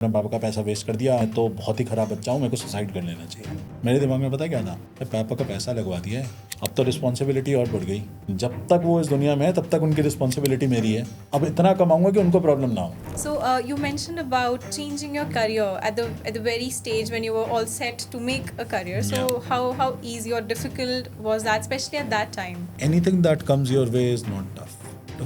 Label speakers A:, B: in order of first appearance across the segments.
A: मैंने पापा का पैसा वेस्ट कर दिया, मैं तो बहुत ही खराब बच्चा हूँ, मेरे को सुसाइड कर लेना चाहिए। मेरे दिमाग में पता क्या था कि पापा का पैसा लगवा दिया है, अब तो रिस्पॉन्सिबिलिटी और बढ़ गई। जब तक वो इस दुनिया में है तब तक उनकी रिस्पॉन्सिबिलिटी मेरी है। अब इतना कमाऊंगा कि उनको प्रॉब्लम ना हो।
B: So you mentioned about changing your career at the very stage when you were all set to make a career. So
A: Yeah.
B: how easy or difficult was that, especially at that time?
A: Anything that comes your way is not tough.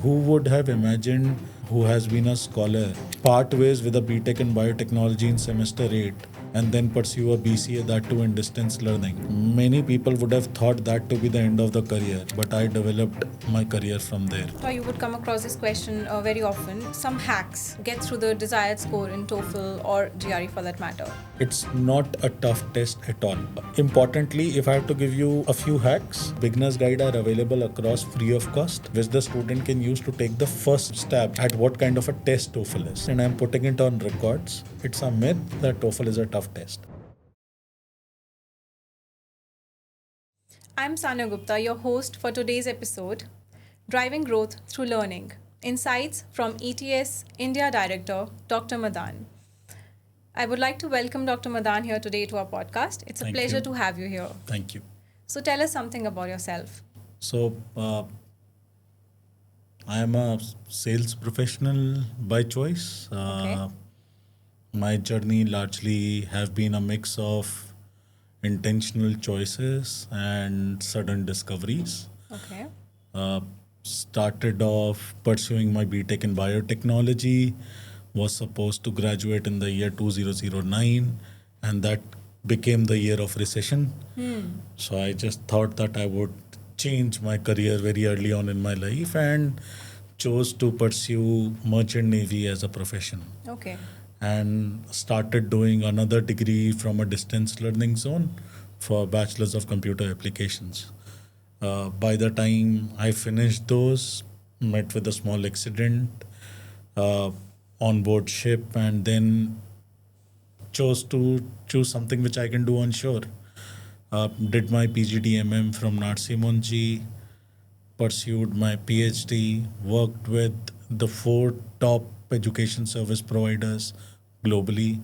A: Who would have imagined, who has been a scholar, part ways with a BTech in biotechnology in semester 8 and then pursue a BCA, that too in distance learning? Many people would have thought that to be the end of the career, but I developed my career from there.
B: You would come across this question very often. Some hacks get through the desired score in TOEFL or GRE for that matter.
A: It's not a tough test at all. Importantly, if I have to give you a few hacks, beginner's guide are available across free of cost, which the student can use to take the first stab at what kind of a test TOEFL is. And I'm putting it on records. It's a myth that TOEFL is a tough test.
B: I'm Sanya Gupta, your host for today's episode, Driving Growth Through Learning. Insights from ETS India Director, Dr. Madan. I would like to welcome Dr. Madan here today to our podcast. It's a
A: Thank
B: pleasure
A: you.
B: to have you here.
A: Thank you.
B: So tell us something about yourself.
A: So, I am a sales professional by choice.
B: Okay.
A: My journey largely have been a mix of intentional choices and sudden discoveries.
B: Okay.
A: Started off pursuing my BTech in biotechnology, was supposed to graduate in the year 2009, and that became the year of recession. So I just thought that I would change my career very early on in my life and chose to pursue merchant navy as a profession,
B: Okay.
A: and started doing another degree from a distance learning zone for bachelor's of computer applications. By the time I finished those, met with a small accident uh, on board ship, and then chose to choose something which I can do on shore. Did my PGDMM from Narsi Monji, pursued my PhD, worked with the 4 top education service providers globally.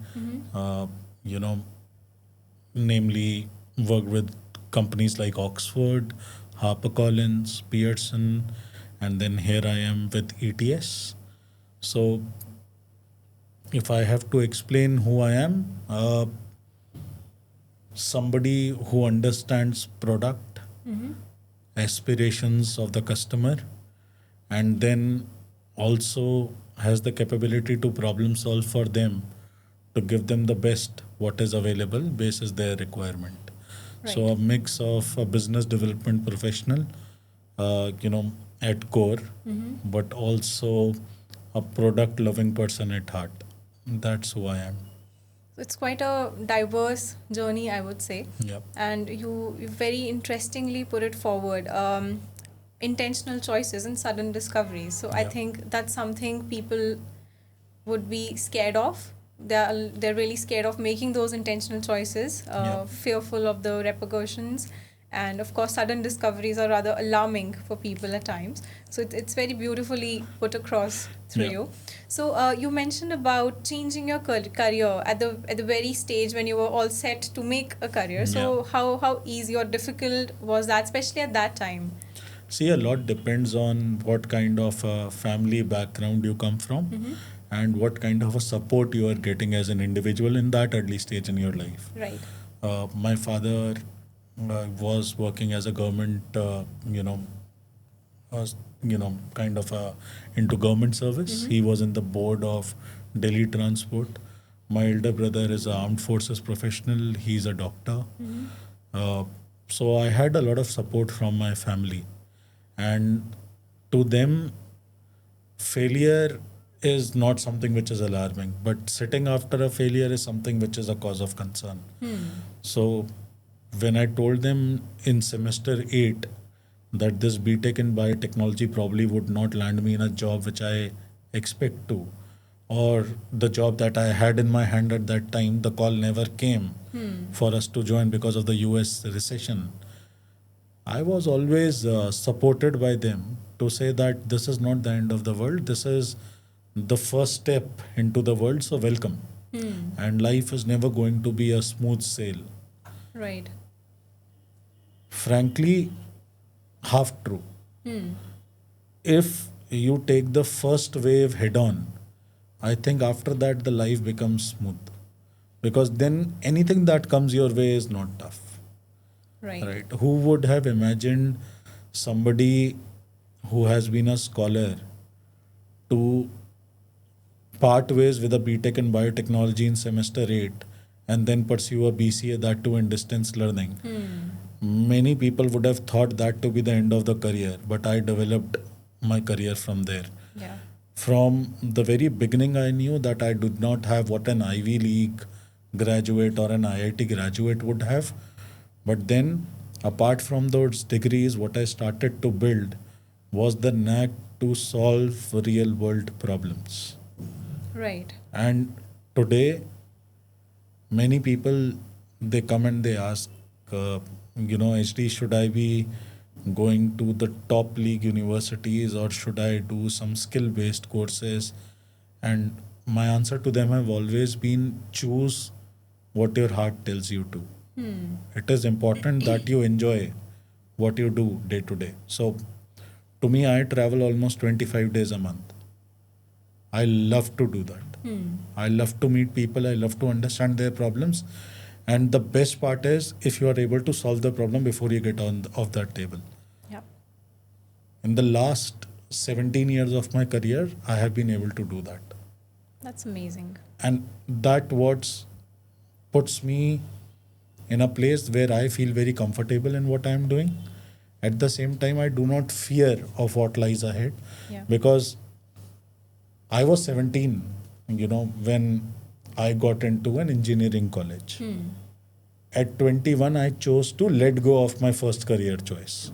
A: Uh, you know, namely worked with companies like Oxford, HarperCollins, Pearson, and then here I am with ETS. So, if I have to explain who I am, somebody who understands product, aspirations of the customer, and then also has the capability to problem solve for them, to give them the best what is available basis their requirement. So
B: Right.
A: a mix of a business development professional, at core, but also a product loving person at heart. That's who I am.
B: So it's quite a diverse journey, I would say.
A: Yep.
B: And you very interestingly put it forward. Intentional choices and sudden discoveries. So I
A: Yeah.
B: think that's something people would be scared of. They're really scared of making those intentional choices,
A: Yeah.
B: fearful of the repercussions, and of course, sudden discoveries are rather alarming for people at times. So it's very beautifully put across through
A: Yeah.
B: you. So you mentioned about changing your career at the very stage when you were all set to make a career. So
A: Yeah.
B: how easy or difficult was that, especially at that time?
A: See, a lot depends on what kind of a family background you come from and what kind of a support you are getting as an individual in that early stage in your life.
B: Right.
A: My father was working as a government, was, kind of into government service. He was in the board of Delhi Transport. My elder brother is an armed forces professional. He's a doctor. Uh, so I had a lot of support from my family, and to them, failure is not something which is alarming, but sitting after a failure is something which is a cause of concern. So when I told them in semester 8 that this BTech in biotechnology probably would not land me in a job which I expect to, or the job that I had in my hand at that time, the call never came for us to join because of the US recession. I was always supported by them to say that this is not the end of the world. This is the first step into the world. So welcome. and life is never going to be a smooth sail.
B: Right.
A: Frankly, half true. If you take the first wave head on, I think after that the life becomes smooth, because then anything that comes your way is not tough.
B: Right.
A: Right? Who would have imagined somebody who has been a scholar to part ways with a BTech in biotechnology in semester 8 and then pursue a BCA, that too in distance learning? Many people would have thought that to be the end of the career, but I developed my career from there.
B: Yeah.
A: From the very beginning, I knew that I did not have what an Ivy League graduate or an IIT graduate would have. But then, apart from those degrees, what I started to build was the knack to solve real world problems.
B: Right.
A: And today, many people, they come and they ask, HD, should I be going to the top league universities or should I do some skill based courses? And my answer to them have always been, choose what your heart tells you to. It is important that you enjoy what you do day to day. So to me, I travel almost 25 days a month. I love to do that. I love to meet people. I love to understand their problems. And the best part is if you are able to solve the problem before you get on off that table.
B: Yeah.
A: In the last 17 years of my career, I have been able to do that.
B: That's amazing.
A: And that what puts me in a place where I feel very comfortable in what I am doing. At the same time, I do not fear of what lies ahead,
B: Yeah.
A: because I was 17, when I got into an engineering college. At 21, I chose to let go of my first career choice.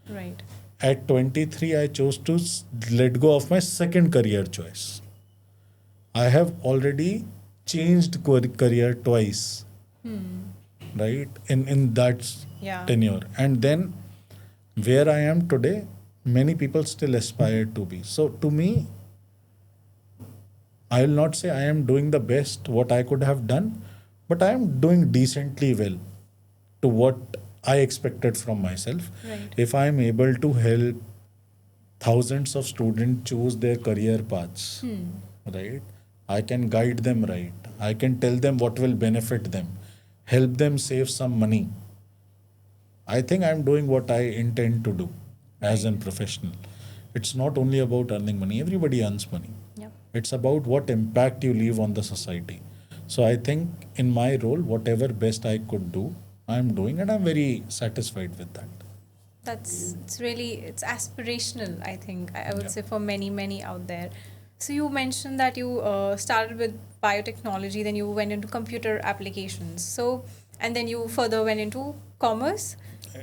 B: Right.
A: At 23, I chose to let go of my second career choice. I have already changed career twice, right? In that
B: Yeah.
A: tenure. And then where I am today, many people still aspire to be. So to me, I will not say I am doing the best what I could have done, but I am doing decently well to what I expected from myself.
B: Right.
A: If I am able to help thousands of students choose their career paths, right? I can guide them right. I can tell them what will benefit them, help them save some money. I think I'm doing what I intend to do as a professional. It's not only about earning money, everybody earns money.
B: Yeah.
A: It's about what impact you leave on the society. So I think in my role, whatever best I could do, I'm doing, and I'm very satisfied with that.
B: It's aspirational, I think. I would
A: Yeah.
B: say for many out there. So you mentioned that you started with biotechnology, then you went into computer applications. So, and then you further went into commerce.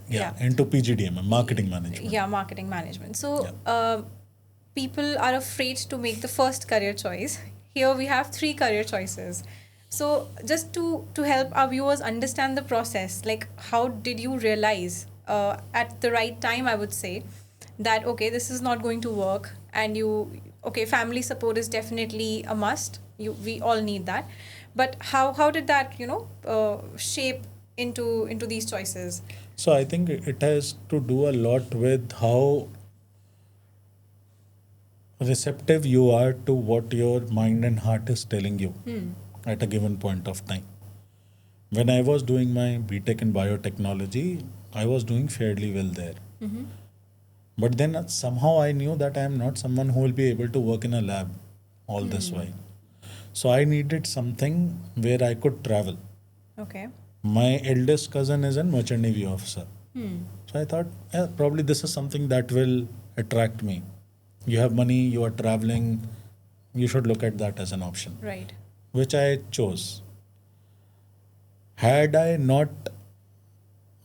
A: Yeah, into PGDM, marketing management.
B: Yeah, marketing management. So,
A: Yeah.
B: people are afraid to make the first career choice. Here we have three career choices. So, just to help our viewers understand the process, like how did you realize at the right time, I would say, that okay, this is not going to work, and family support is definitely a must. We all need that, but how did that shape into these choices?
A: So I think it has to do a lot with how receptive you are to what your mind and heart is telling you at a given point of time. When I was doing my BTech in biotechnology, I was doing fairly well there. But then somehow I knew that I am not someone who will be able to work in a lab all this while. So I needed something where I could travel.
B: Okay.
A: My eldest cousin is a merchant navy officer. So I thought, probably this is something that will attract me. You have money, you are traveling, you should look at that as an option,
B: Right.
A: which I chose. Had I not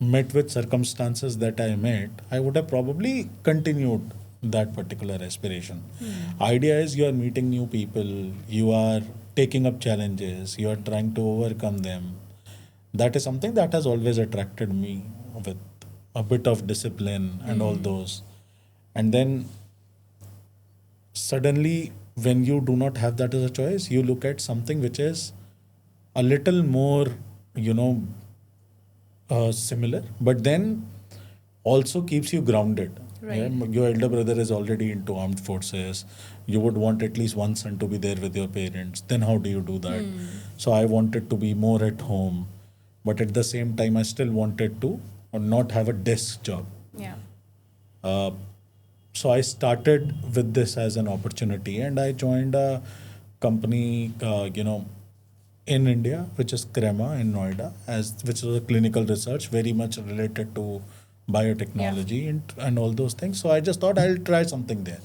A: met with circumstances that I met, I would have probably continued that particular aspiration. Idea is you are meeting new people, you are taking up challenges, you are trying to overcome them. That is something that has always attracted me, with a bit of discipline and all those. And then suddenly, when you do not have that as a choice, you look at something which is a little more, you know, similar, but then also keeps you grounded. Yeah,
B: Right.
A: your elder brother is already into armed forces. You would want at least one son to be there with your parents. Then how do you do that? So I wanted to be more at home, but at the same time, I still wanted to not have a desk job.
B: Yeah.
A: Uh, so I started with this as an opportunity, and I joined a company, in India, which is Crema in Noida, as which is a clinical research very much related to
B: Yeah.
A: biotechnology and all those things. So I just thought I'll try something there.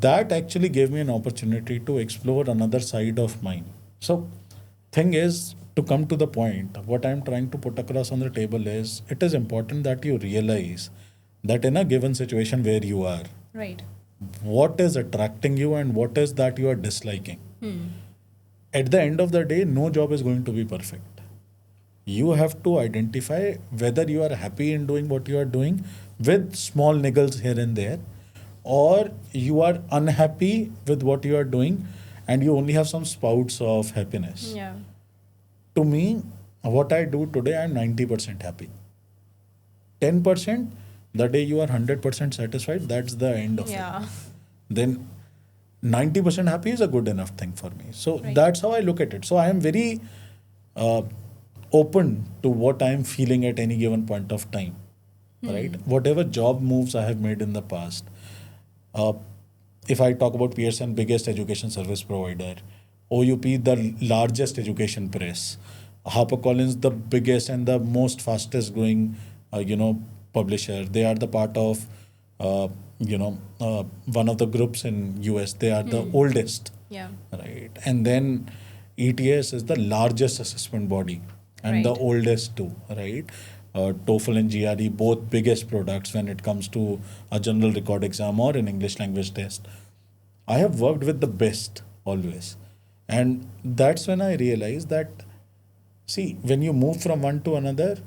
A: That actually gave me an opportunity to explore another side of mine. So, thing is, to come to the point, what I'm trying to put across on the table is it is important that you realize that in a given situation where you are,
B: Right.
A: what is attracting you and what is that you are disliking. At the end of the day, no job is going to be perfect. You have to identify whether you are happy in doing what you are doing with small niggles here and there, or you are unhappy with what you are doing and you only have some spouts of happiness.
B: Yeah.
A: To me, what I do today, I'm 90% happy. 10%, the day you are 100% satisfied, that's the end of it.
B: Yeah.
A: Then 90% happy is a good enough thing for me. So
B: Right.
A: that's how I look at it. So I am very uh, open to what I am feeling at any given point of time. Right? Whatever job moves I have made in the past. Uh, if I talk about Pearson, biggest education service provider, OUP, the largest education press, HarperCollins, the biggest and the most fastest growing, publisher. They are the part of, one of the groups in US. They are the oldest,
B: Yeah.
A: right? And then ETS is the largest assessment body and the
B: Right.
A: oldest too, right? TOEFL and GRE, both biggest products when it comes to a general record exam or an English language test. I have worked with the best always. And that's when I realized that, see, when you move from one to another,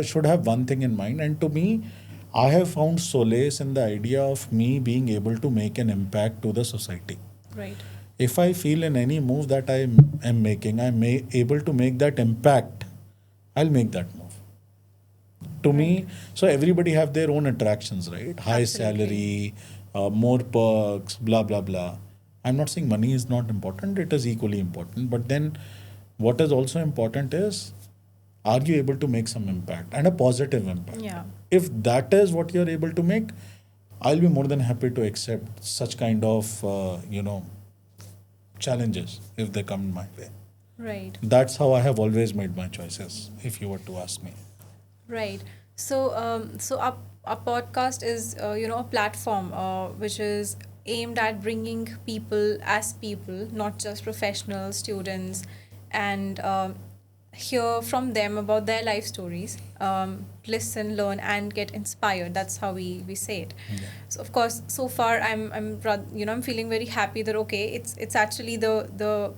A: should have one thing in mind. And to me, I have found solace in the idea of me being able to make an impact to the society.
B: Right.
A: If I feel in any move that I am making, able to make that impact, I'll make that move. To
B: Right.
A: me, so everybody have their own attractions, right? High
B: Absolutely.
A: salary, more perks, blah blah blah. I'm not saying money is not important; it is equally important. But then, what is also important is, are you able to make some impact and a positive impact?
B: Yeah.
A: If that is what you're able to make, I'll be more than happy to accept such kind of challenges if they come my way.
B: Right.
A: That's how I have always made my choices. If you were to ask me.
B: Right. So our podcast is, a platform which is aimed at bringing people as people, not just professionals, students, and hear from them about their life stories. Listen, learn, and get inspired. That's how we say it.
A: Yeah.
B: So of course, so far I'm feeling very happy that okay, it's actually the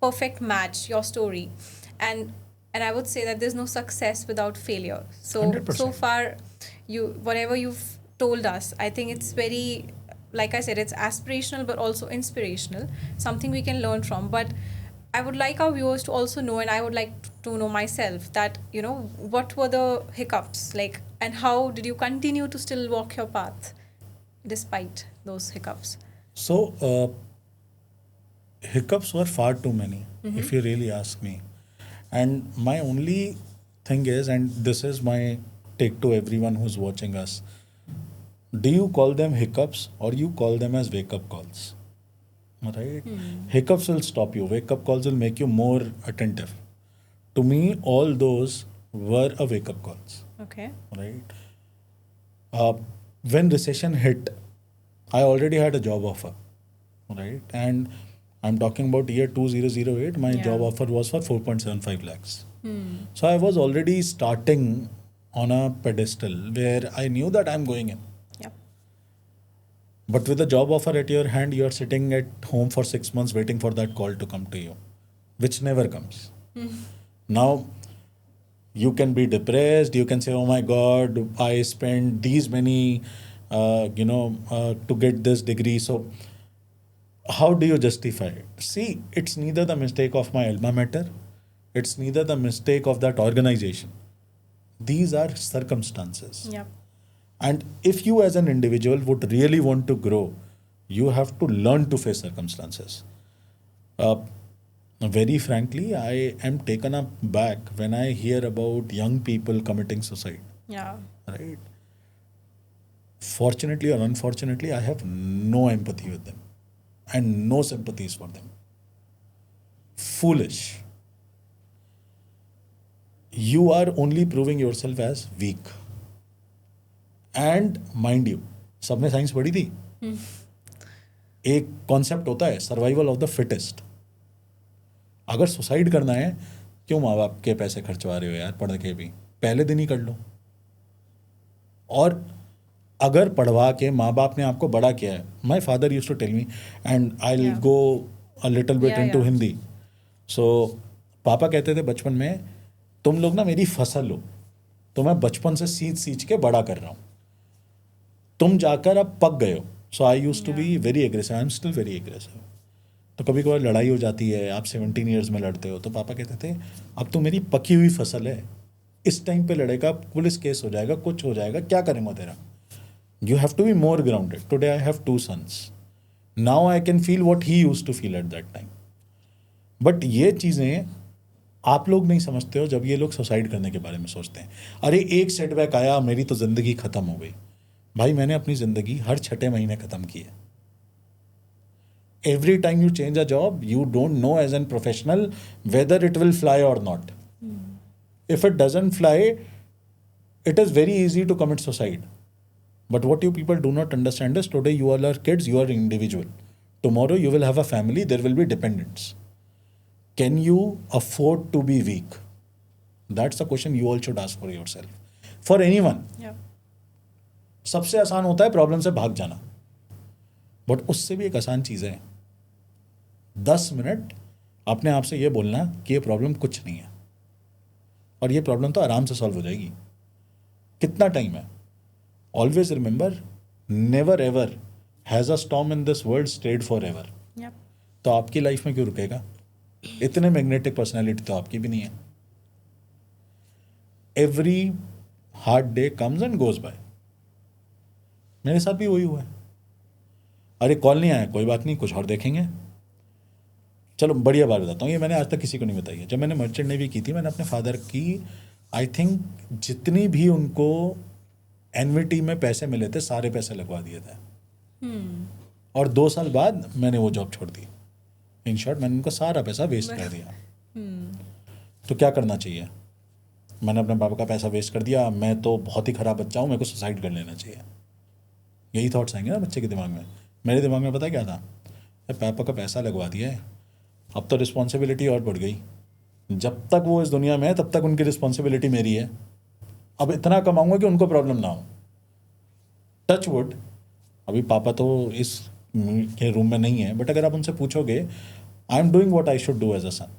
B: perfect match, your story. And and I would say that there's no success without failure. So
A: 100%.
B: far, you whatever you've told us, I think it's very, like I said, it's aspirational but also inspirational, something we can learn from. But I would like our viewers to also know, and I would like to know myself, that what were the hiccups like, and how did you continue to still walk your path despite those hiccups?
A: So, hiccups were far too many, if you really ask me. And my only thing is, and this is my take to everyone who's watching us, do you call them hiccups or you call them as wake up calls? Right? Hiccups will stop you, wake up calls will make you more attentive. To me, all those were a wake up calls.
B: Okay.
A: Right? Uh, when recession hit, I already had a job offer, right? And I'm talking about year 2008. My
B: Yeah.
A: job offer was for 4.75 lakhs. So I was already starting on a pedestal where I knew that I'm going in.
B: Yep.
A: But with a job offer at your hand, you're sitting at home for 6 months waiting for that call to come to you, which never comes. Now, you can be depressed. You can say, "Oh my God, I spent these many, to get this degree." So how do you justify it? See, it's neither the mistake of my alma mater, it's neither the mistake of that organization. These are circumstances.
B: Yep.
A: And if you as an individual would really want to grow, you have to learn to face circumstances. Uh, Very frankly, I am taken aback when I hear about young people committing suicide.
B: Yeah.
A: Right? Fortunately or unfortunately, I have no empathy with them and no sympathies for them. Foolish. You are only proving yourself as weak. And mind you, सबने science पढ़ी थी. एक concept होता है survival of the fittest. अगर suicide करना है, क्यों माँ बाप के पैसे खर्चवा रहे हो यार, पढ़ के भी पहले दिन ही कर लो. और अगर पढ़वा के माँ बाप ने आपको बड़ा किया है, my father use to tell me and I will go a little bit into Hindi. So पापा कहते थे बचपन में, तुम लोग ना मेरी फसल हो, तो मैं बचपन से सींच सींच के बड़ा कर रहा हूँ, तुम जाकर अब पक गए हो. So I use to be very aggressive, I am still very aggressive. तो कभी कभार लड़ाई हो जाती है, आप 17 ईयर्स में लड़ते हो, तो पापा कहते थे अब तो मेरी पकी हुई फसल है, इस टाइम पे लड़ेगा, पुलिस केस हो जाएगा, कुछ हो जाएगा, क्या करेंगे तेरा. You have to be more grounded. Today I have 2 sons. Now I can feel what he use to feel at that time. But ये चीज़ें आप लोग नहीं समझते हो जब ये लोग सुसाइड करने के बारे में सोचते हैं. अरे एक सेटबैक आया, मेरी तो ज़िंदगी ख़त्म हो गई. भाई मैंने अपनी ज़िंदगी हर 6 महीने ख़त्म की है. Every time you change a job, you don't know as a professional whether it will fly or not. If it doesn't fly, it is very easy to commit suicide. But what you people do not understand is today you all are kids, you are individual. Tomorrow you will have a family, there will be dependents. Can you afford to be weak? That's the question you all should ask for yourself. For anyone.
B: Yeah.
A: सबसे आसान होता है problem से भाग जाना, but उससे भी एक आसान चीज़ है 10 मिनट अपने आप से ये बोलना कि ये प्रॉब्लम कुछ नहीं है, और ये प्रॉब्लम तो आराम से सॉल्व हो जाएगी. कितना टाइम है? Always remember, never ever has a storm in this world state for ever.
B: Yep.
A: तो आपकी लाइफ में क्यों रुकेगा? इतने मैग्नेटिक पर्सनैलिटी तो आपकी भी नहीं है. Every hard day comes and goes by. मेरे साथ भी वही हुआ है. अरे कॉल नहीं आया, कोई बात नहीं, कुछ और देखेंगे. चलो बढ़िया बात बताता हूँ, ये मैंने आज तक किसी को नहीं बताई है. जब मैंने मर्चेंट नेवी की थी, मैंने अपने फादर की आई थिंक जितनी भी उनको एनवीटी में पैसे मिले थे सारे पैसे लगवा दिए थे. और 2 साल बाद मैंने वो जॉब छोड़ दी. इन शॉर्ट मैंने उनका सारा पैसा वेस्ट कर दिया. तो क्या करना चाहिए? मैंने अपने पापा का पैसा वेस्ट कर दिया, मैं तो बहुत ही ख़राब बच्चा हूँ, मेरे को सुसाइड कर लेना चाहिए. यही थॉट्स आएंगे ना बच्चे के दिमाग में. मेरे दिमाग में पता क्या था? पापा का पैसा लगवा दिया है, अब तो रिस्पॉन्सिबिलिटी और बढ़ गई. जब तक वो इस दुनिया में है तब तक उनकी रिस्पॉन्सिबिलिटी मेरी है. अब इतना कमाऊंगा कि उनको प्रॉब्लम ना हो. टच वुड, अभी पापा तो इस के रूम में नहीं है, बट अगर आप उनसे पूछोगे, I am doing what I should do as a son.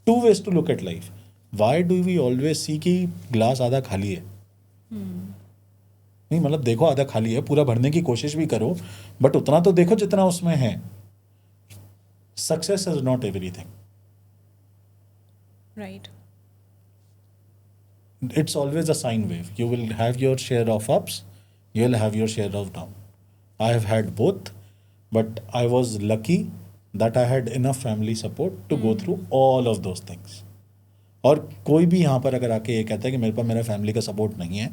A: 2 ways to look at life. Why do we always see कि ग्लास आधा खाली है? नहीं, मतलब देखो आधा खाली है, पूरा भरने की कोशिश भी करो, बट उतना तो देखो जितना उसमें है. Success is not everything.
B: Right.
A: It's always a sine wave. You will have your share of ups, you will have your share of down. I have had both, but I was lucky that I had enough family support to go through all of those things. और कोई भी यहाँ पर अगर आके ये कहता है कि मेरे पास मेरा फैमिली का सपोर्ट नहीं है,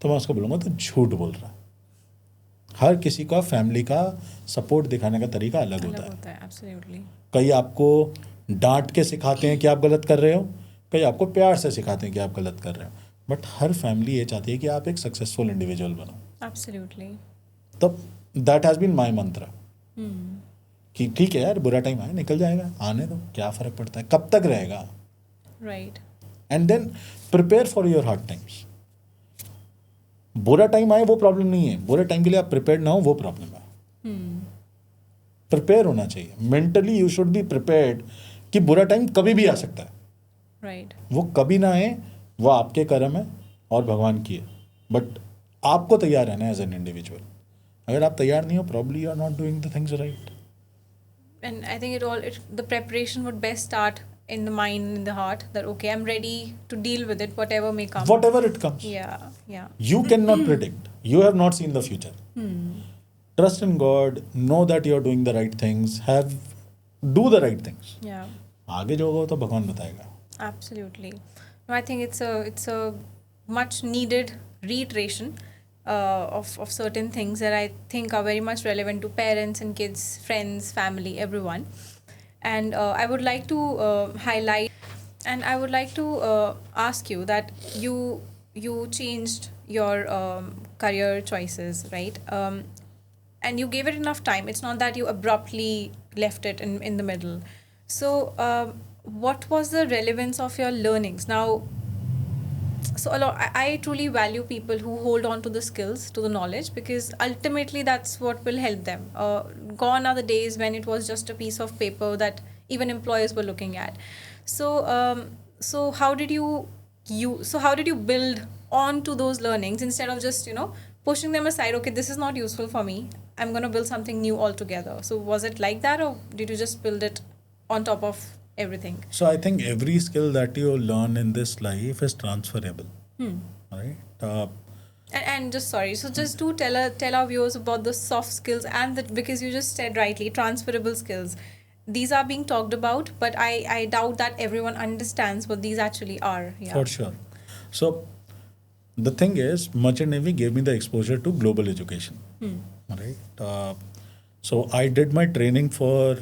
A: तो मैं उसको बोलूँगा तो झूठ बोल रहा है. हर किसी का फैमिली का सपोर्ट दिखाने का तरीका अलग होता है.
B: Absolutely.
A: कई आपको डांट के सिखाते हैं कि आप गलत कर रहे हो, कई आपको प्यार से सिखाते हैं कि आप गलत कर रहे हो. बट हर फैमिली ये चाहती है कि आप एक सक्सेसफुल इंडिविजुअल बनो.
B: Absolutely.
A: तो दैट हैज़ बीन माई मंत्र कि ठीक है यार, बुरा टाइम आए निकल जाएगा, आने दो, क्या फ़र्क पड़ता है, कब तक रहेगा.
B: Right.
A: And then prepare for your hard times. बुरा टाइम आए वो प्रॉब्लम नहीं है, बुरे टाइम के लिए आप प्रिपेयर ना हो वो प्रॉब्लम है. प्रिपेयर होना चाहिए. Mentally you should be prepared कि बुरा टाइम कभी भी आ सकता है.
B: Right.
A: वो कभी ना आए, वो आपके कर्म है और भगवान की है. बट आपको तैयार रहना है एज एन इंडिविजुअल. अगर आप तैयार नहीं हो, probably you are not doing the things right.
B: And I think the preparation would best start in the mind, in the heart, that okay, I'm ready to deal with it, whatever may come.
A: Whatever it comes.
B: Yeah, yeah.
A: You cannot predict. You have not seen the future. Trust in God. Know that you are doing the right things. Do the right things.
B: Yeah.
A: आगे जो होगा तो भगवान बताएगा.
B: Absolutely. No, I think it's a much needed reiteration of certain things that I think are very much relevant to parents and kids, friends, family, everyone. And I would like to highlight, and I would like to ask you that you changed your career choices, right? And you gave it enough time. It's not that you abruptly left it in the middle. So what was the relevance of your learnings? Now, so I truly value people who hold on to the skills, to the knowledge, because ultimately that's what will help them. Gone are the days when it was just a piece of paper that even employers were looking at. So how did you build on to those learnings instead of just pushing them aside? Okay, this is not useful for me. I'm going to build something new altogether. So was it like that, or did you just build it on top of everything?
A: So I think every skill that you learn in this life is transferable, right?
B: And just sorry, so just to tell our viewers about the soft skills and because you just said rightly, transferable skills. These are being talked about, but I doubt that everyone understands what these actually are. Yeah.
A: For sure. So the thing is, Merchant Navy gave me the exposure to global education, right? So I did my training for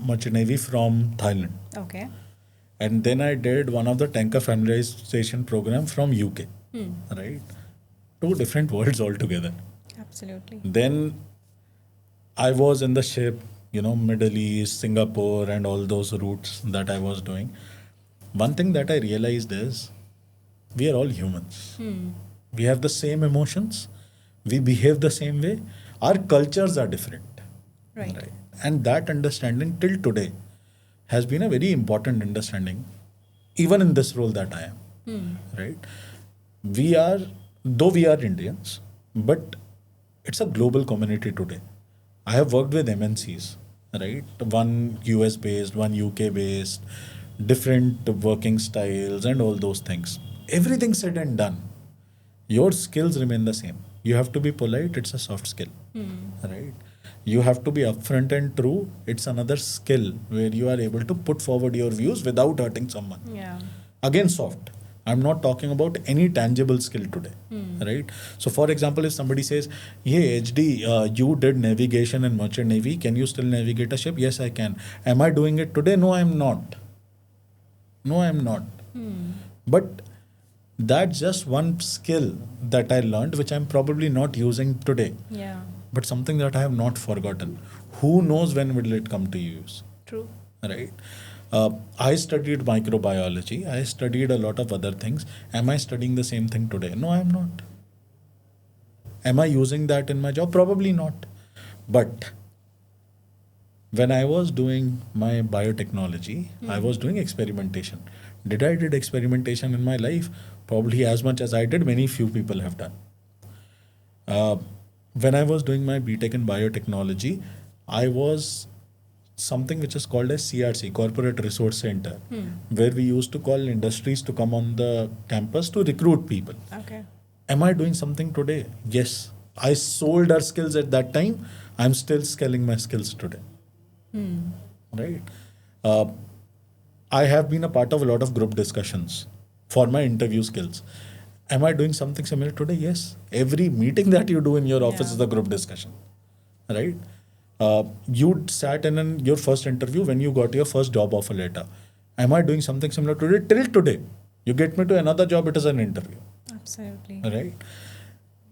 A: Merchant Navy from Thailand.
B: Okay.
A: And then I did one of the tanker familiarization program from UK, right? Two different worlds altogether.
B: Absolutely.
A: Then I was in the ship, Middle East, Singapore, and all those routes that I was doing. One thing that I realized is we are all humans. We have the same emotions. We behave the same way. Our cultures are different.
B: Right.
A: And that understanding till today has been a very important understanding, even in this role that I am. Right? Though we are Indians, but it's a global community today. I have worked with MNCs, right? One US based, one UK based, different working styles, and all those things. Everything said and done, your skills remain the same. You have to be polite, it's a soft skill, right? You have to be upfront and true, it's another skill where you are able to put forward your views without hurting someone.
B: Yeah.
A: Again, soft. I'm not talking about any tangible skill today, right? So, for example, if somebody says, "Hey, HD, you did navigation in Merchant Navy. Can you still navigate a ship?" Yes, I can. Am I doing it today? No, I'm not. No, I'm not. But that's just one skill that I learned, which I'm probably not using today.
B: Yeah.
A: But something that I have not forgotten. Who knows when will it come to use?
B: True.
A: Right? I studied microbiology. I studied a lot of other things. Am I studying the same thing today? No, I'm not. Am I using that in my job? Probably not. But when I was doing my biotechnology, I was doing experimentation. Did I did experimentation in my life? Probably as much as I did, many few people have done. When I was doing my BTech in biotechnology, I was something which is called as CRC, Corporate Resource Center, where we used to call industries to come on the campus to recruit people.
B: Okay.
A: Am I doing something today? Yes. I sold our skills at that time. I'm still scaling my skills today. Right? I have been a part of a lot of group discussions for my interview skills. Am I doing something similar today? Yes. Every meeting that you do in your office is a group discussion. Right? You sat in your first interview when you got your first job offer letter. Am I doing something similar today? Till today. You get me to another job, it is an interview.
B: Absolutely.
A: Right?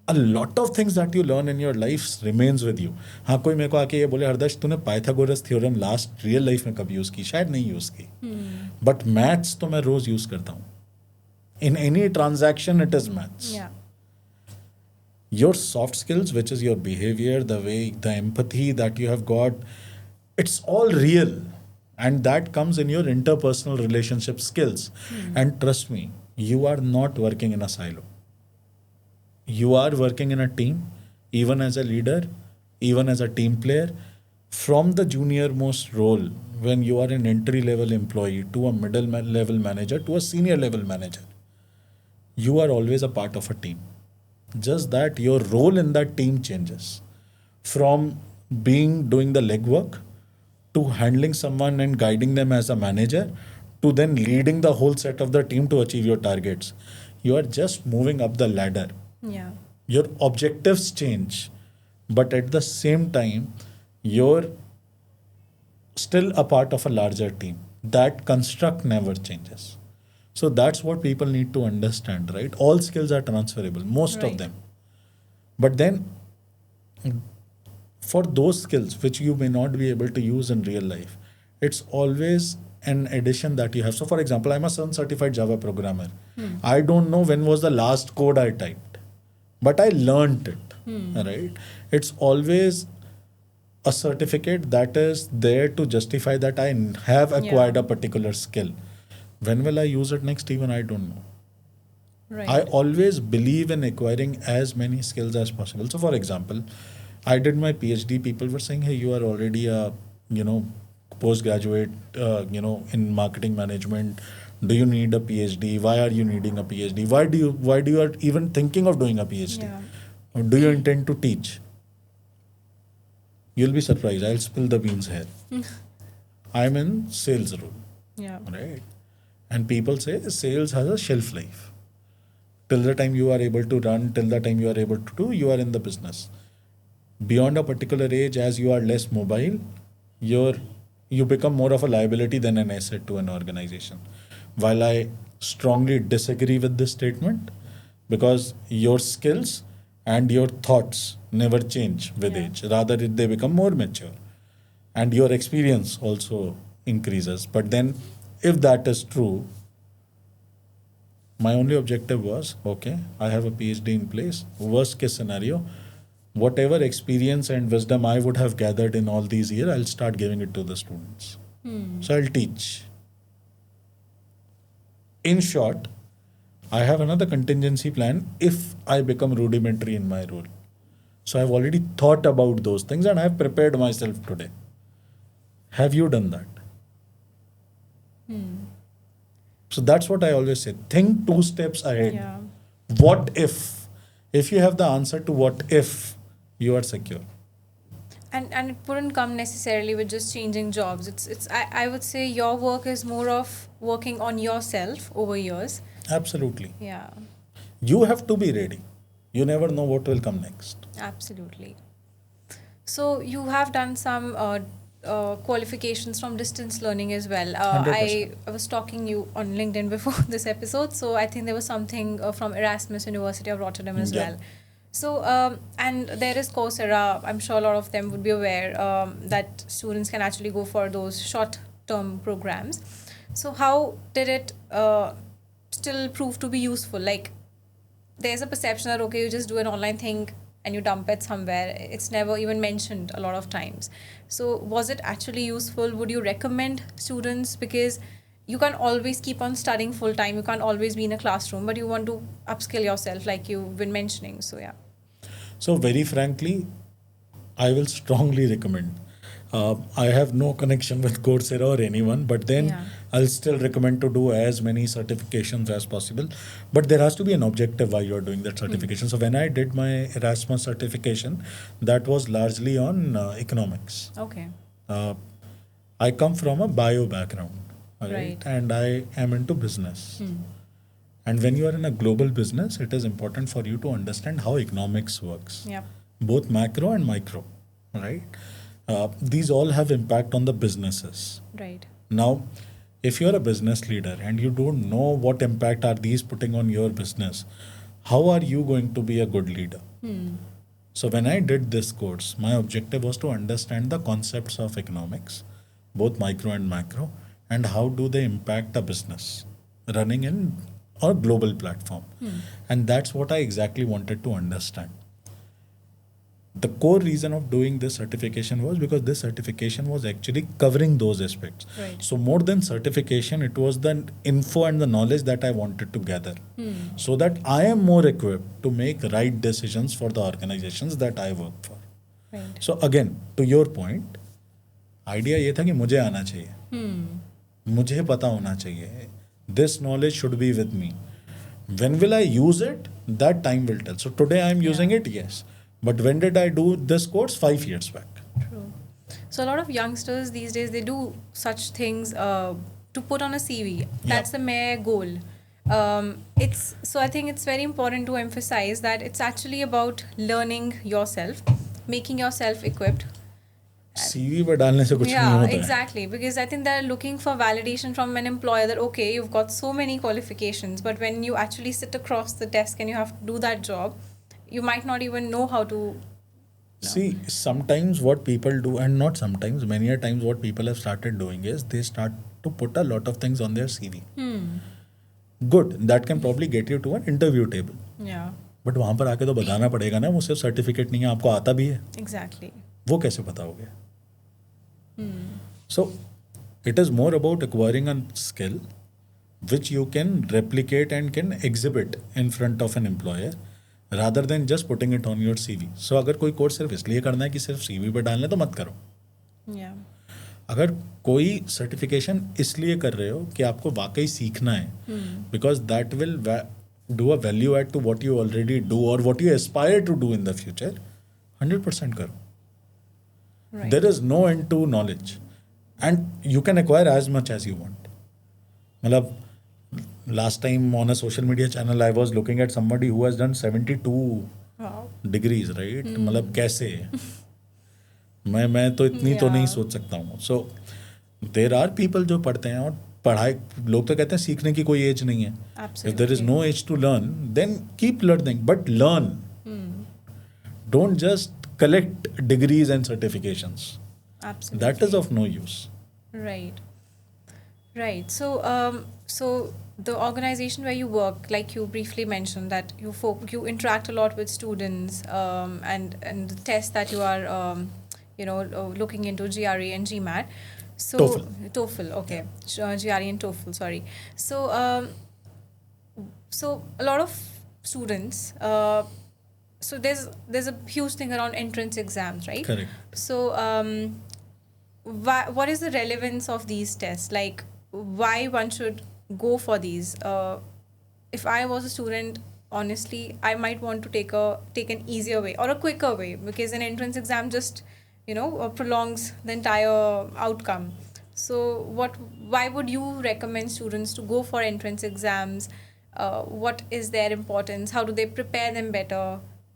A: A lot of things that you learn in your life remains with you. हाँ कोई मेरे को आके ये बोले हरदर्श तूने Pythagoras theorem last real life में कब यूज़ की? शायद नहीं यूज़ की. बट मैथ्स तो मैं रोज यूज़ करता हूँ. In any transaction, it is maths.
B: Yeah.
A: Your soft skills, which is your behavior, the way, the empathy that you have got, it's all real. And that comes in your interpersonal relationship skills. And trust me, you are not working in a silo. You are working in a team. Even as a leader, even as a team player, from the junior most role when you are an entry level employee to a middle level manager to a senior level manager, you are always a part of a team. Just that your role in that team changes from being doing the legwork to handling someone and guiding them as a manager to then leading the whole set of the team to achieve your targets. You are just moving up the ladder.
B: Yeah.
A: Your objectives change, but at the same time, you're still a part of a larger team. That construct never changes. So that's what people need to understand, right? All skills are transferable, most
B: Right.
A: of them. But then, for those skills which you may not be able to use in real life, it's always an addition that you have. So, for example, I'm a Sun certified Java programmer. I don't know when was the last code I typed, but I learned it, right? It's always a certificate that is there to justify that I have acquired
B: Yeah.
A: a particular skill. When will I use it next? Even I don't know.
B: Right.
A: I always believe in acquiring as many skills as possible. So, for example, I did my PhD. People were saying, "Hey, you are already a postgraduate, in marketing management. Do you need a PhD? Why are you needing a PhD? Why do you are even thinking of doing a PhD?
B: Yeah.
A: Or do you intend to teach?" You'll be surprised. I'll spill the beans here. I'm in sales role,
B: Yeah.
A: right? And people say sales has a shelf life. Till the time you are able to run, till the time you are able to do, you are in the business. Beyond a particular age, as you are less mobile, you become more of a liability than an asset to an organization. While I strongly disagree with this statement, because your skills and your thoughts never change with
B: Yeah.
A: age. Rather, they become more mature, and your experience also increases. But then, if that is true, my only objective was okay, I have a PhD in place. Worst case scenario, whatever experience and wisdom I would have gathered in all these years, I'll start giving it to the students. So I'll teach. In short, I have another contingency plan if I become rudimentary in my role. So I've already thought about those things and I've prepared myself today. Have you done that? So that's what I always say. Think 2 steps ahead.
B: Yeah.
A: What if? If you have the answer to what if, you are secure.
B: And it wouldn't come necessarily with just changing jobs. I would say your work is more of working on yourself over years.
A: Absolutely.
B: Yeah.
A: You have to be ready. You never know what will come next.
B: Absolutely. So you have done some qualifications from distance learning as well. I was talking you on LinkedIn before this episode, so I think there was something from Erasmus University of Rotterdam as
A: Yeah.
B: well. So and there is Coursera. I'm sure a lot of them would be aware that students can actually go for those short-term programs. So how did it still prove to be useful? Like, there's a perception that okay, you just do an online thing and you dump it somewhere. It's never even mentioned a lot of times. So was it actually useful? Would you recommend students? Because you can't always keep on studying full time. You can't always be in a classroom, but you want to upskill yourself like you've been mentioning. So yeah.
A: So, very frankly, I will strongly recommend. I have no connection with Coursera or anyone, but then
B: Yeah.
A: I'll still recommend to do as many certifications as possible. But there has to be an objective why you're doing that certification. So, when I did my Erasmus certification, that was largely on economics.
B: Okay.
A: Uh, I come from a bio background,
B: Right.
A: and I am into business. And when you are in a global business, it is important for you to understand how economics works,
B: Yeah.
A: both macro and micro, right? These all have impact on the businesses.
B: Right.
A: Now, if you're a business leader and you don't know what impact are these putting on your business, how are you going to be a good leader? So when I did this course, my objective was to understand the concepts of economics, both micro and macro, and how do they impact a business running in a global platform. And that's what I exactly wanted to understand. The core reason of doing this certification was because this certification was actually covering those aspects.
B: Right.
A: So more than certification, it was the info and the knowledge that I wanted to gather, so that I am more equipped to make right decisions for the organizations that I work for.
B: Right.
A: So again, to your point, idea ये था कि मुझे आना चाहिए, मुझे पता होना चाहिए, this knowledge should be with me. When will I use it? That time will tell. So today I am using
B: Yeah.
A: it, yes. But when did I do this course? 5 years back.
B: True. So a lot of youngsters these days, they do such things to put on a CV. That's the mere goal. It's so I think it's very important to emphasize that it's actually about learning yourself, making yourself equipped.
A: CV पे डालने से कुछ नहीं
B: Yeah,
A: होता है.
B: exactly. Because I think they're looking for validation from an employer that, okay, you've got so many qualifications, but when you actually sit across the desk and you have to do that job, you might not even know how to.
A: See, sometimes what people do, and not sometimes, many a times what people have started doing is they start to put a lot of things on their CV. Good, that can probably get you to an interview table.
B: Yeah,
A: But वहाँ पर आके तो बताना पड़ेगा ना, वो सिर्फ certificate नहीं है, आपको आता भी है.
B: exactly.
A: वो कैसे बताओगे? So it is more about acquiring a skill which you can replicate and can exhibit in front of an employer rather than just putting it on your CV. So अगर कोई कोर्स सिर्फ इसलिए करना है कि सिर्फ CV पे डालना है तो मत करो.
B: Yeah.
A: अगर कोई सर्टिफिकेशन इसलिए कर रहे हो कि आपको वाकई सीखना है, because that will do a value add to what you already do और what you aspire to do in the future, 100% करो.
B: Right.
A: There is no end to knowledge and you can acquire as much as you want. मतलब last time on a social media channel I was looking at somebody who has done 72
B: Wow.
A: degrees, right? मतलब कैसे? मैं तो इतनी तो नहीं सोच सकता हूँ. सो देर आर पीपल जो पढ़ते हैं और पढ़ाई, लोग तो कहते हैं सीखने की कोई एज नहीं है. If there is no age to learn then keep learning but learn. Don't just collect degrees and certifications.
B: Absolutely.
A: That is of no use.
B: Right. Right. So the organization where you work, like you briefly mentioned, that you interact a lot with students, and the tests that you are looking into, GRE and GMAT. So TOEFL. Okay. GRE and TOEFL. Sorry. So a lot of students. So there's a huge thing around entrance exams, right?
A: Correct.
B: So what is the relevance of these tests? Like, why one should go for these? If I was a student, honestly, I might want to take an easier way or a quicker way, because an entrance exam just prolongs the entire outcome. So why would you recommend students to go for entrance exams? What is their importance? How do they prepare them better?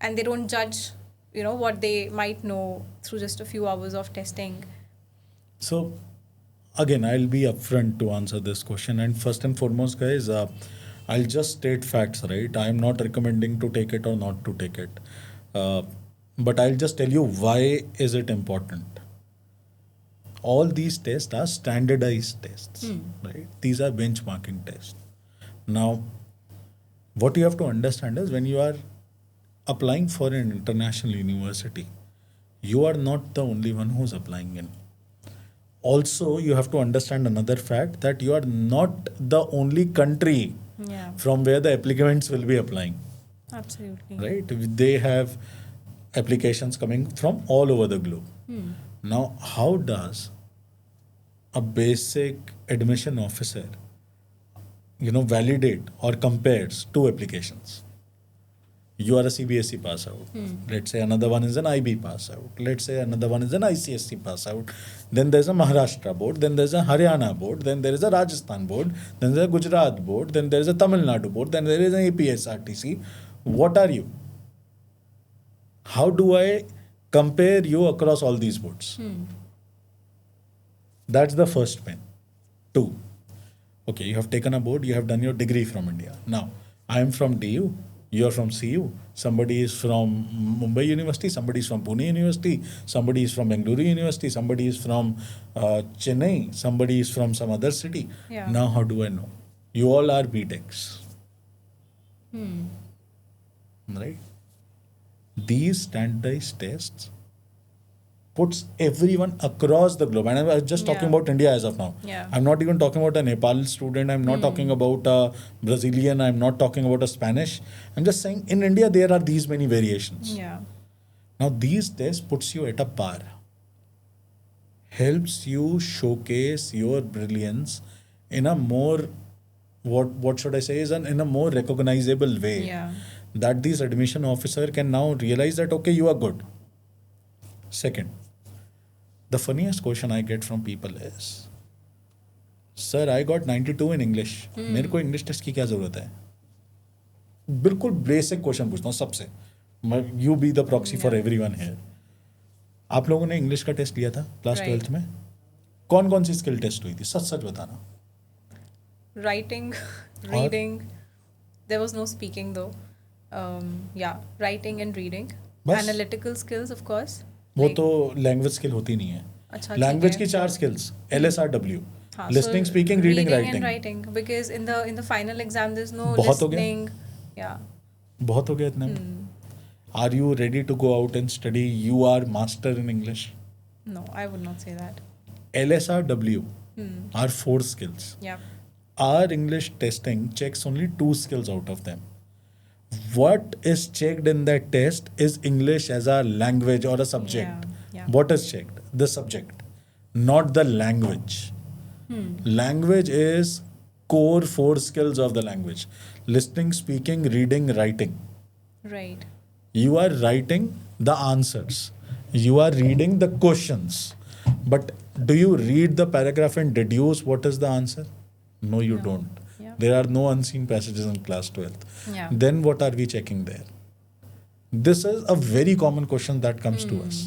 B: And they don't judge, what they might know through just a few hours of testing.
A: So, again, I'll be upfront to answer this question. And first and foremost, guys, I'll just state facts, right? I'm not recommending to take it or not to take it. But I'll just tell you why is it important. All these tests are standardized tests, right? These are benchmarking tests. Now, what you have to understand is when you are applying for an international university, you are not the only one who's applying in. Also, you have to understand another fact that you are not the only country from where the applicants will be applying.
B: Absolutely.
A: Right? They have applications coming from all over the globe. Now, how does a basic admission officer, validate or compares two applications? You are a CBSE pass out. Let's say another one is an IB pass out. Let's say another one is an ICSE pass out. Then there's a Maharashtra board. Then there's a Haryana board. Then there is a Rajasthan board. Then there's a Gujarat board. Then there is a Tamil Nadu board. Then there is an APSRTC. What are you? How do I compare you across all these boards? That's the first pen. 2. Okay, you have taken a board. You have done your degree from India. Now, I am from DU. You are from CU. Somebody is from Mumbai University. Somebody is from Pune University. Somebody is from Bengaluru University. Somebody is from Chennai. Somebody is from some other city.
B: Yeah.
A: Now, how do I know? You all are BTechs. Right? These standardized tests puts everyone across the globe. And I'm just talking about India as of now.
B: Yeah.
A: I'm not even talking about a Nepal student. I'm not talking about a Brazilian. I'm not talking about a Spanish. I'm just saying in India there are these many variations.
B: Yeah.
A: Now these tests puts you at a par, helps you showcase your brilliance in a more, what should I say, is in a more recognizable way,
B: Yeah.
A: that this admission officer can now realize that okay, you are good. Second, the funniest question I get from people is, sir I got 92 in English, मेरे को English test की क्या ज़रूरत है? बिल्कुल basic question पूछता हूँ सबसे, you be the proxy for everyone here. आप लोगों ने इंग्लिश का टेस्ट लिया था क्लास
B: Right.
A: 12th में? कौन कौन सी स्किल टेस्ट हुई थी? सच सच बताना.
B: Writing, reading. There was no speaking though. Yeah, writing and reading.
A: बस?
B: Analytical skills, of course.
A: वो
B: Like-
A: तो लैंग्वेज स्किल होती नहीं है.
B: अच्छा,
A: लैंग्वेज
B: ठीक
A: की
B: है.
A: 4 स्किल्स, LSRW,
B: हाँ,
A: listening,
B: so
A: speaking, reading,
B: and
A: writing.
B: writing, because in the final exam there's no
A: बहुत हो गया?
B: listening. Yeah.
A: बहुत हो गया इतने में. Are you ready to go out and study? You are master in English.
B: No, I would not say that.
A: LSRW are 4 skills.
B: Yeah.
A: Our English testing checks only 2 skills out of them. What is checked in that test is English as a language or a subject.
B: Yeah.
A: What is checked? The subject, not the language. Language is core 4 skills of the language: listening, speaking, reading, writing.
B: Right.
A: You are writing the answers, you are reading the questions, but do you read the paragraph and deduce what is the answer? No, you
B: No.
A: don't.
B: Yeah.
A: There are no unseen passages in class 12th.
B: Yeah.
A: Then what are we checking there? This is a very common question that comes to us.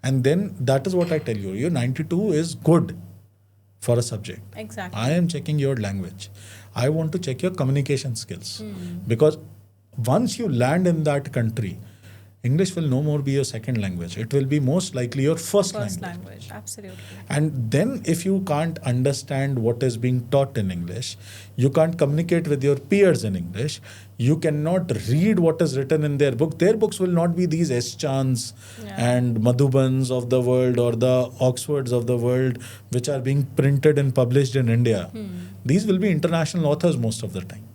A: And then that is what I tell you. Your 92 is good for a subject.
B: Exactly.
A: I am checking your language. I want to check your communication skills. Because once you land in that country, English will no more be your second language. It will be most likely your first
B: First
A: language.
B: language. Absolutely.
A: And then if you can't understand what is being taught in English, you can't communicate with your peers in English, you cannot read what is written in their book. Their books will not be these Eschans and Madhubans of the world or the Oxfords of the world, which are being printed and published in India. These will be international authors most of the time.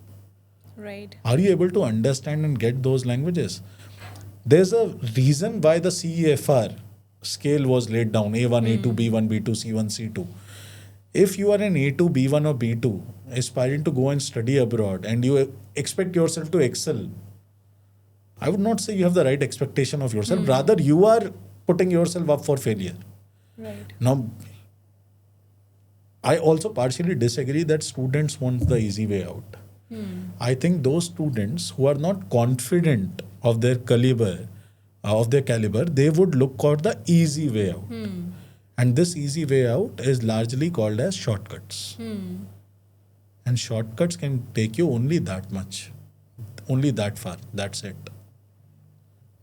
B: Right.
A: Are you able to understand and get those languages? There's a reason why the CEFR scale was laid down: A1, A2, B1, B2, C1, C2. If you are an A2, B1 or B2, aspiring to go and study abroad, and you expect yourself to excel, I would not say you have the right expectation of yourself. Rather, you are putting yourself up for failure.
B: Right.
A: Now, I also partially disagree that students want the easy way out. I think those students who are not confident of their caliber, they would look for the easy way out. And this easy way out is largely called as shortcuts. And shortcuts can take you only that much, only that far. That's it.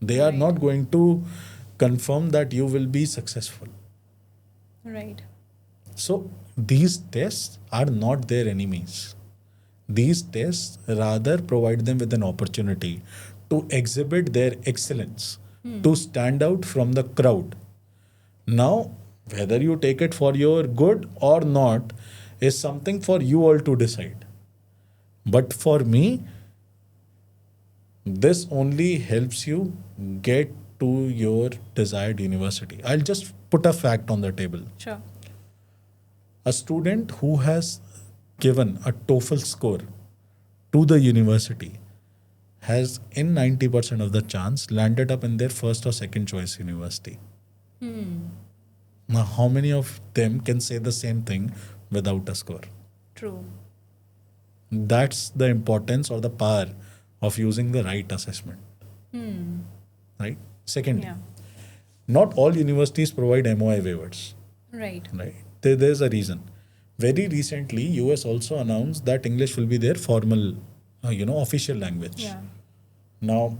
A: They are not going to confirm that you will be successful.
B: Right.
A: So these tests are not their enemies. These tests rather provide them with an opportunity to exhibit their excellence, to stand out from the crowd. Now, whether you take it for your good or not is something for you all to decide. But for me, this only helps you get to your desired university. I'll just put a fact on the table.
B: Sure.
A: A student who has given a TOEFL score to the university has in 90% of the chance landed up in their first or second choice university. Now, how many of them can say the same thing without a score?
B: True.
A: That's the importance or the power of using the right assessment. Right? Secondly,
B: Yeah.
A: not all universities provide MOI waivers.
B: Right.
A: Right? There's a reason. Very recently, US also announced that English will be their formal, official language.
B: Yeah.
A: Now,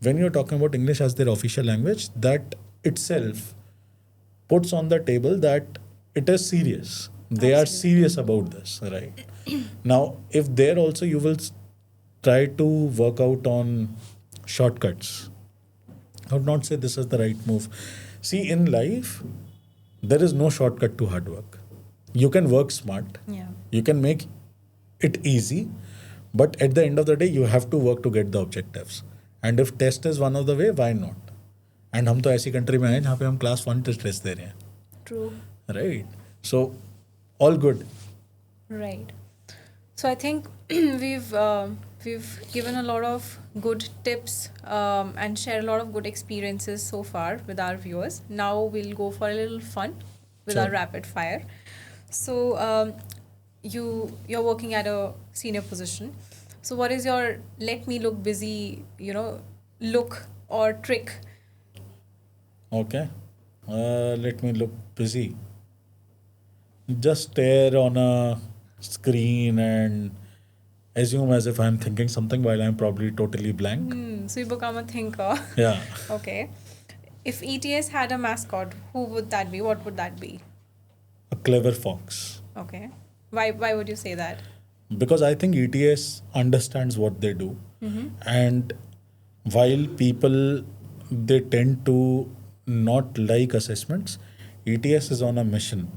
A: when you're talking about English as their official language, that itself puts on the table that it is serious. They are serious about this, right? Now, if there also you will try to work out on shortcuts, I would not say this is the right move. See, in life, there is no shortcut to hard work. You can work smart.
B: Yeah.
A: You can make it easy, but at the end of the day, you have to work to get the objectives. And if test is one of the way, why not? And हम तो ऐसी country में हैं जहाँ पे हम class 1 test दे रहे हैं,
B: True.
A: Right? So all good.
B: Right. So I think we've given a lot of good tips and shared a lot of good experiences so far with our viewers. Now we'll go for a little fun with our
A: Sure.
B: rapid fire. So you're working at a senior position. So what is your let me look busy, look or trick?
A: Okay. Let me look busy. Just stare on a screen and assume as if I'm thinking something while I'm probably totally blank.
B: So you become a thinker.
A: Yeah.
B: Okay. If ETS had a mascot, who would that be? What would that be?
A: A clever fox.
B: Okay. Why would you say that?
A: Because I think ETS understands what they do. And while people, they tend to not like assessments, ETS is on a mission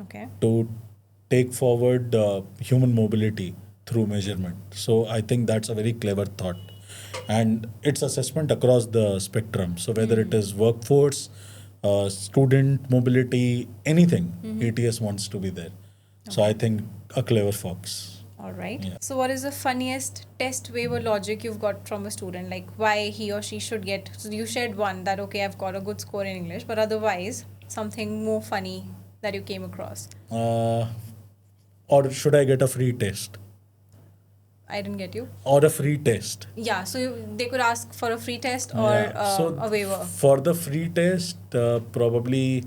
B: Okay.
A: to take forward human mobility through measurement. So I think that's a very clever thought. And it's assessment across the spectrum. So whether it is workforce, student mobility, anything, ETS wants to be there. So I think a clever fox.
B: All right.
A: Yeah.
B: So what is the funniest test waiver logic you've got from a student? Like why he or she should get. So you shared one that okay, I've got a good score in English, but otherwise something more funny that you came across.
A: Or should I get a free test?
B: I didn't get you.
A: Or a free test?
B: Yeah. So they could ask for a free test or
A: Yeah. So
B: a waiver.
A: for the free test, probably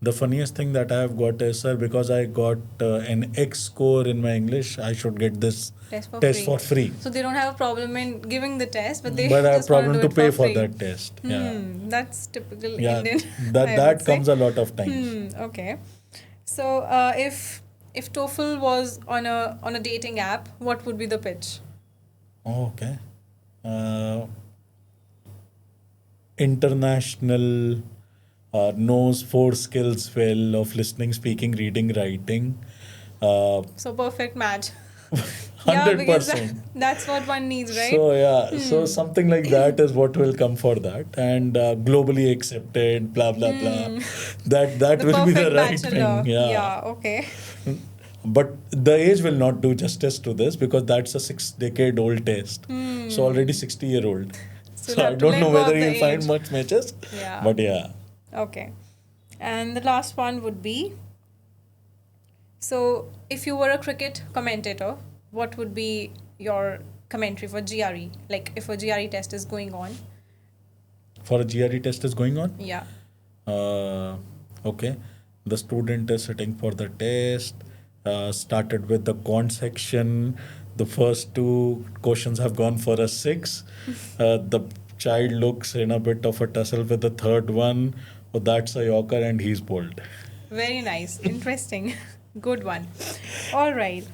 A: the funniest thing that I have got is, sir, because I got an X score in my English, I should get this
B: Test
A: for free.
B: So they don't have a problem in giving the test, but they
A: But I have
B: just want
A: problem
B: do
A: to
B: it
A: pay for
B: free.
A: that test. Yeah.
B: That's typical
A: Yeah.
B: Indian.
A: That
B: I
A: that
B: would say.
A: comes a lot of times.
B: Okay. So if TOEFL was on a dating app, what would be the pitch?
A: Oh, okay. International, knows 4 skills well of listening, speaking, reading, writing.
B: So perfect match.
A: 100%.
B: That's what one needs, right?
A: So yeah, so something like that is what will come for that, and globally accepted, blah blah blah. That
B: The
A: will be the
B: perfect
A: right
B: bachelor.
A: thing. Yeah.
B: Okay.
A: But the age will not do justice to this because that's a 6-decade-old test. So already 60-year-old.
B: So
A: So
B: you'll
A: I
B: have to
A: don't
B: let
A: know
B: go
A: whether
B: of the
A: he'll find
B: age.
A: much matches.
B: Yeah.
A: But yeah.
B: Okay. And the last one would be, so if you were a cricket commentator, what would be your commentary for GRE? Like if a GRE test is going on.
A: For a GRE test is going on.
B: Yeah.
A: Okay. The student is sitting for the test. Started with the quant section. The first 2 questions have gone for a 6. The child looks in a bit of a tussle with the third one. Oh, that's a yorker and he's bowled.
B: Very nice. Interesting. Good one. All right.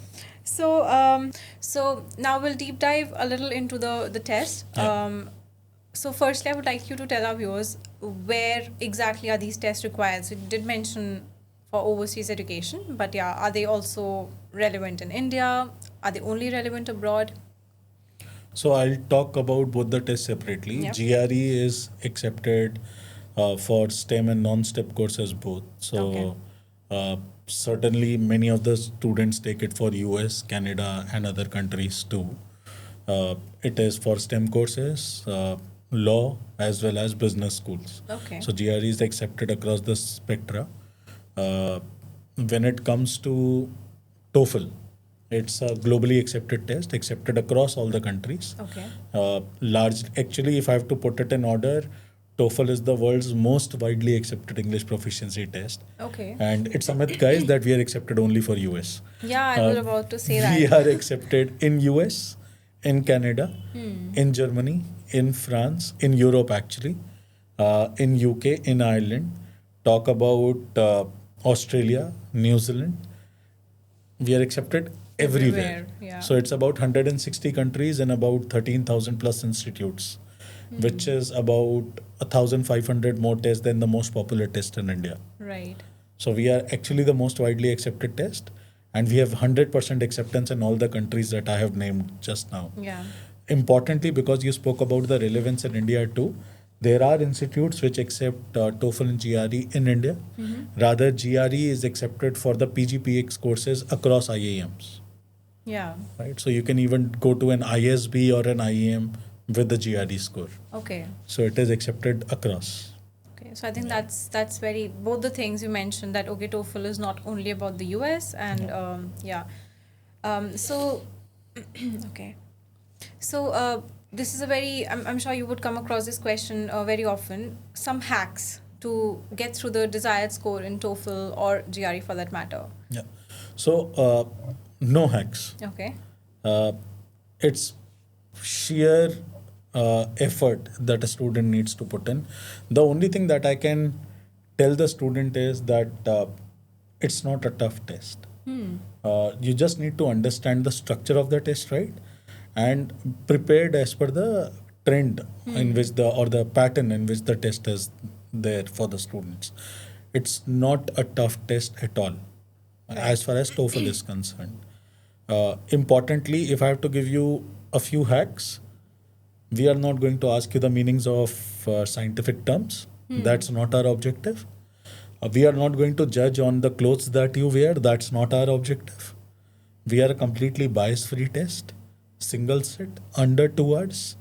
B: So so now we'll deep dive a little into the test.
A: Yeah.
B: So firstly, I would like you to tell our viewers where exactly are these tests required. So you did mention for overseas education, but yeah, are they also relevant in India? Are they only relevant abroad?
A: So I'll talk about both the tests separately.
B: Yeah.
A: GRE is accepted for STEM and non-STEM courses both. So
B: Okay.
A: certainly many of the students take it for US, Canada, and other countries too. It is for STEM courses, law, as well as business schools.
B: Okay.
A: So GRE is accepted across the spectra. When it comes to TOEFL, it's a globally accepted test, accepted across all the countries.
B: Okay.
A: Actually, if I have to put it in order, TOEFL is the world's most widely accepted English proficiency test.
B: Okay.
A: And it's a myth, guys, that we are accepted only for US.
B: Yeah, I was about to say that.
A: We are accepted in US, in Canada, in Germany, in France, in Europe actually, in UK, in Ireland. Talk about Australia, New Zealand. We are accepted everywhere.
B: Yeah.
A: So it's about 160 countries and about 13,000 plus institutes, which is about 1,500 more tests than the most popular test in India.
B: Right.
A: So we are actually the most widely accepted test, and we have 100% acceptance in all the countries that I have named just now.
B: Yeah.
A: Importantly, because you spoke about the relevance in India too, There are institutes which accept TOEFL and GRE in India. Rather, GRE is accepted for the PGPX courses across IIMs.
B: Yeah.
A: Right? So you can even go to an ISB or an IIM with the GRE score.
B: Okay.
A: So it is accepted across.
B: Okay, so I think that's very both the things you mentioned, that okay, TOEFL is not only about the US, and so okay, so this is a very, I'm sure you would come across this question very often. Some hacks to get through the desired score in TOEFL or GRE for that matter.
A: Yeah. So no hacks.
B: Okay.
A: Uh, it's sheer effort that a student needs to put in. The only thing that I can tell the student is that it's not a tough test. You just need to understand the structure of the test, right? And prepared as per the trend in which the pattern in which the test is there for the students. It's not a tough test at all, as far as TOEFL is concerned. Importantly, if I have to give you a few hacks, we are not going to ask you the meanings of scientific terms. That's not our objective. We are not going to judge on the clothes that you wear. That's not our objective. We are a completely bias-free test, single sit, under 2 hours.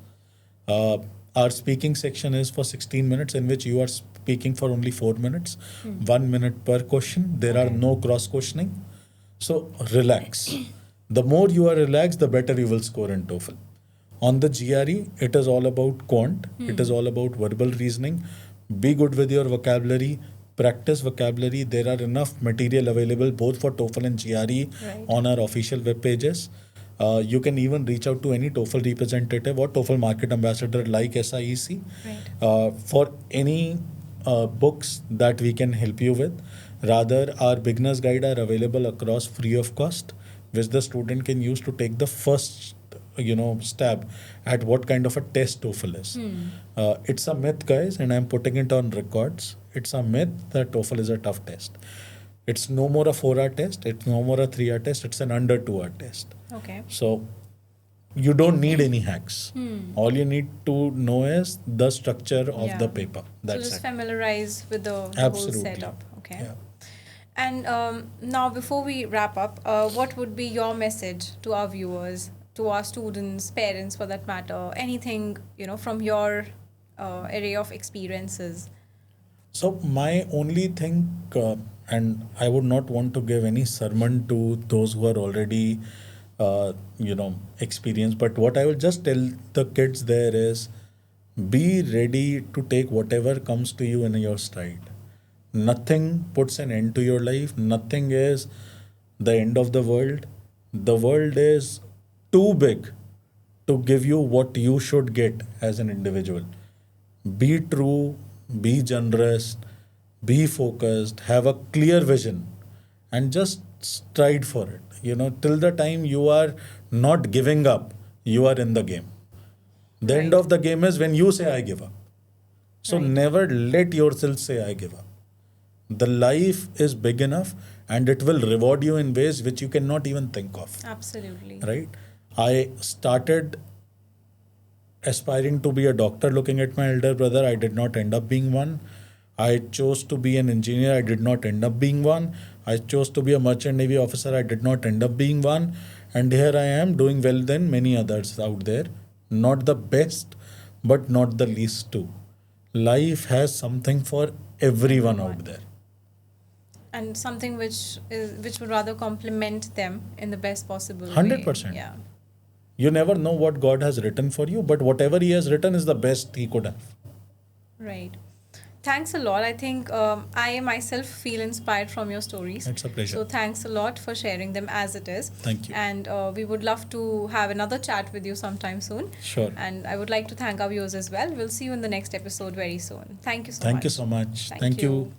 A: Uh, our speaking section is for 16 minutes, in which you are speaking for only 4 minutes, 1 minute per question. There are no cross questioning. So relax. The more you are relaxed, the better you will score in TOEFL. On the GRE, it is all about quant. It is all about verbal reasoning. Be good with your vocabulary. Practice vocabulary. There are enough material available both for TOEFL and GRE on our official web pages. You can even reach out to any TOEFL representative or TOEFL market ambassador like SIEC for any books that we can help you with. Rather, our beginner's guide are available across free of cost, which the student can use to take the first stab at what kind of a test TOEFL is. It's a myth, guys, and I'm putting it on records. It's a myth that TOEFL is a tough test. It's no more a 4-hour test. It's no more a 3-hour test. It's an under 2-hour test.
B: Okay.
A: So you don't need any hacks. All you need to know is the structure of the paper. That's
B: so just
A: it.
B: familiarize with the whole setup. Okay.
A: Yeah.
B: And now, before we wrap up, what would be your message to our viewers, to our students, parents for that matter? Anything, from your array of experiences?
A: So my only thing, and I would not want to give any sermon to those who are already, experienced, but what I will just tell the kids there is, be ready to take whatever comes to you in your stride. Nothing puts an end to your life. Nothing is the end of the world. The world is too big to give you what you should get as an individual. Be true, be generous, be focused, have a clear vision, and just stride for it. Till the time you are not giving up, you are in the game. The end of the game is when you say, I give up. So never let yourself say, I give up. The life is big enough and it will reward you in ways which you cannot even think of.
B: Absolutely.
A: Right? I started aspiring to be a doctor looking at my elder brother. I did not end up being one. I chose to be an engineer. I did not end up being one. I chose to be a merchant navy officer. I did not end up being one. And here I am doing well than many others out there. Not the best, but not the least too. Life has something for everyone out there.
B: And something which would rather complement them in the best possible way.
A: 100%.
B: Yeah.
A: You never know what God has written for you, but whatever He has written is the best He could have.
B: Right. Thanks a lot. I think I myself feel inspired from your stories.
A: It's a pleasure.
B: So thanks a lot for sharing them as it is.
A: Thank you.
B: And we would love to have another chat with you sometime soon.
A: Sure.
B: And I would like to thank our viewers as well. We'll see you in the next episode very soon. Thank you so much.
A: Thank you so much.
B: Thank you.